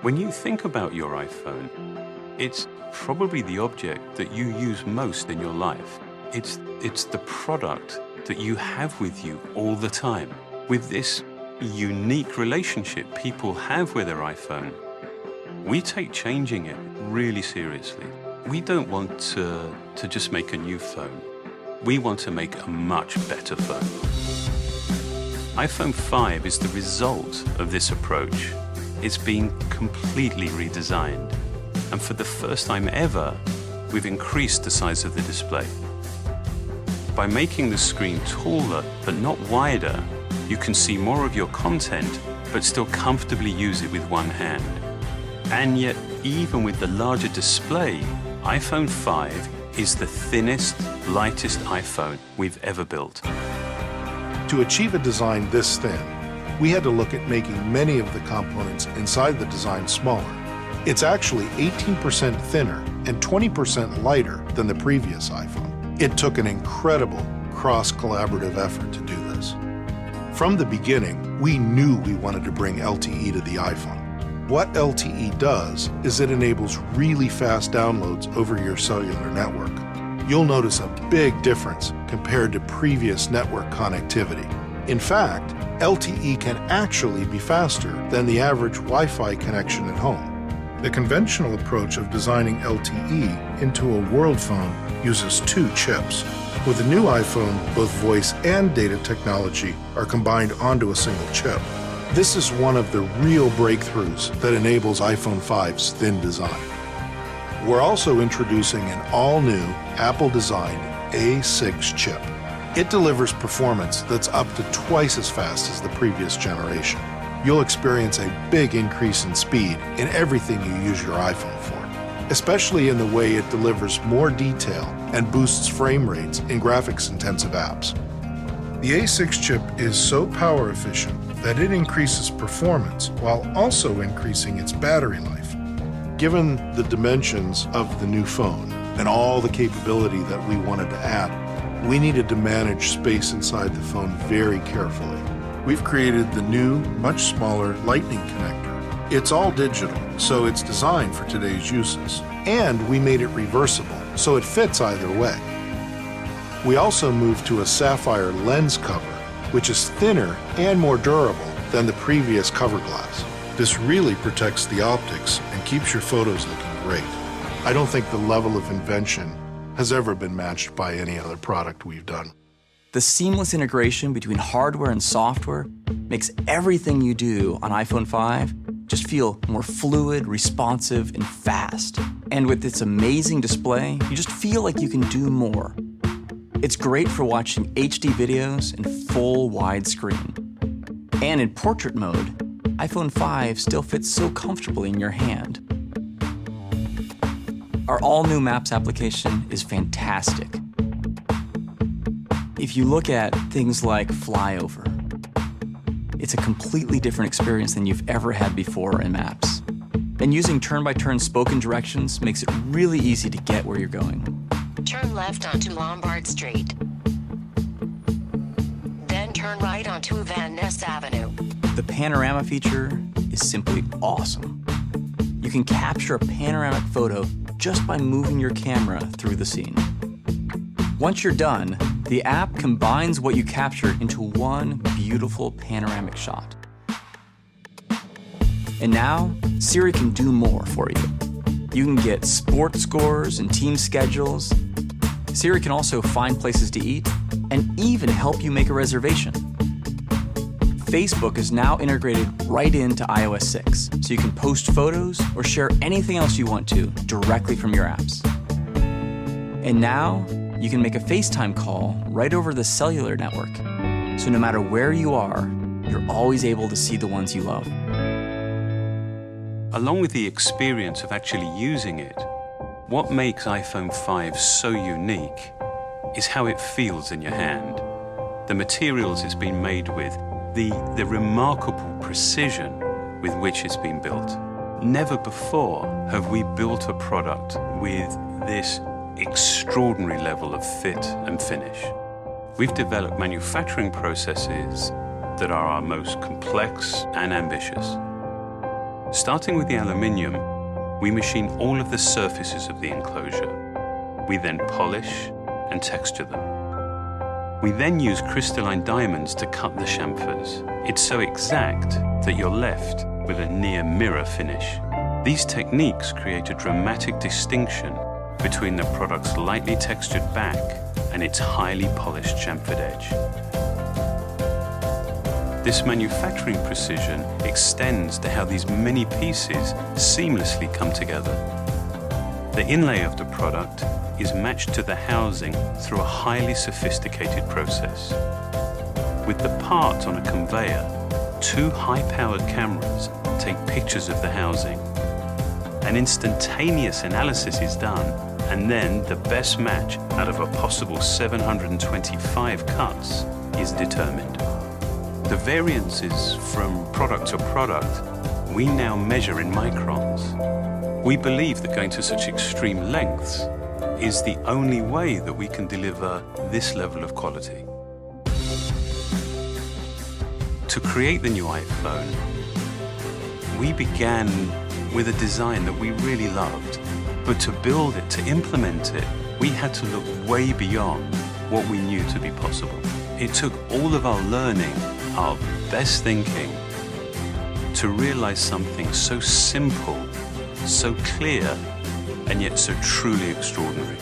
When you think about your iPhone, it's probably the object that you use most in your life. It's the product that you have with you all the time. With this unique relationship people have with their iPhone, we take changing it really seriously. We don't want to just make a new phone. We want to make a much better phone. iPhone 5 is the result of this approach. It's been completely redesigned. And for the first time ever, we've increased the size of the display. By making the screen taller but not wider, you can see more of your content but still comfortably use it with one hand. And yet, even with the larger display, iPhone 5 is the thinnest, lightest iPhone we've ever built. To achieve a design this thin, we had to look at making many of the components inside the design smaller. It's actually 18% thinner and 20% lighter than the previous iPhone. It took an incredible cross-collaborative effort to do this. From the beginning, we knew we wanted to bring LTE to the iPhone. What LTE does is it enables really fast downloads over your cellular network. You'll notice a big difference compared to previous network connectivity. In fact, LTE can actually be faster than the average Wi-Fi connection at home. The conventional approach of designing LTE into a world phone uses two chips. With the new iPhone, both voice and data technology are combined onto a single chip. This is one of the real breakthroughs that enables iPhone 5's thin design. We're also introducing an all-new Apple-designed A6 chip. It delivers performance that's up to twice as fast as the previous generation. You'll experience a big increase in speed in everything you use your iPhone for, especially in the way it delivers more detail and boosts frame rates in graphics-intensive apps. The A6 chip is so power efficient that it increases performance while also increasing its battery life. Given the dimensions of the new phone and all the capability that we wanted to add, we needed to manage space inside the phone very carefully. We've created the new, much smaller Lightning connector. It's all digital, so it's designed for today's uses. And we made it reversible, so it fits either way. We also moved to a sapphire lens cover, which is thinner and more durable than the previous cover glass. This really protects the optics and keeps your photos looking great. I don't think the level of invention has ever been matched by any other product we've done. The seamless integration between hardware and software makes everything you do on iPhone 5 just feel more fluid, responsive, and fast. And with its amazing display, you just feel like you can do more. It's great for watching HD videos in full widescreen. And in portrait mode, iPhone 5 still fits so comfortably in your hand. Our all-new Maps application is fantastic. If you look at things like flyover, it's a completely different experience than you've ever had before in Maps. And using turn-by-turn spoken directions makes it really easy to get where you're going. Turn left onto Lombard Street. Then turn right onto Van Ness Avenue. The panorama feature is simply awesome. You can capture a panoramic photo just by moving your camera through the scene. Once you're done, the app combines what you captured into one beautiful panoramic shot. And now, Siri can do more for you. You can get sports scores and team schedules. Siri can also find places to eat and even help you make a reservation. Facebook is now integrated right into iOS 6, so you can post photos or share anything else you want to directly from your apps. And now, you can make a FaceTime call right over the cellular network, so no matter where you are, you're always able to see the ones you love. Along with the experience of actually using it, what makes iPhone 5 so unique is how it feels in your hand. The materials it's been made with, the remarkable precision with which it's been built. Never before have we built a product with this extraordinary level of fit and finish. We've developed manufacturing processes that are our most complex and ambitious. Starting with the aluminium, we machine all of the surfaces of the enclosure. We then polish and texture them. We then use crystalline diamonds to cut the chamfers. It's so exact that you're left with a near mirror finish. These techniques create a dramatic distinction between the product's lightly textured back and its highly polished chamfered edge. This manufacturing precision extends to how these many pieces seamlessly come together. The inlay of the product is matched to the housing through a highly sophisticated process. With the part on a conveyor, 2 high-powered cameras take pictures of the housing. An instantaneous analysis is done, and then the best match out of a possible 725 cuts is determined. The variances from product to product we now measure in microns. We believe that going to such extreme lengths is the only way that we can deliver this level of quality. To create the new iPhone, we began with a design that we really loved, but to build it, to implement it, we had to look way beyond what we knew to be possible. It took all of our learning, our best thinking, to realize something so simple, so clear, and yet so truly extraordinary.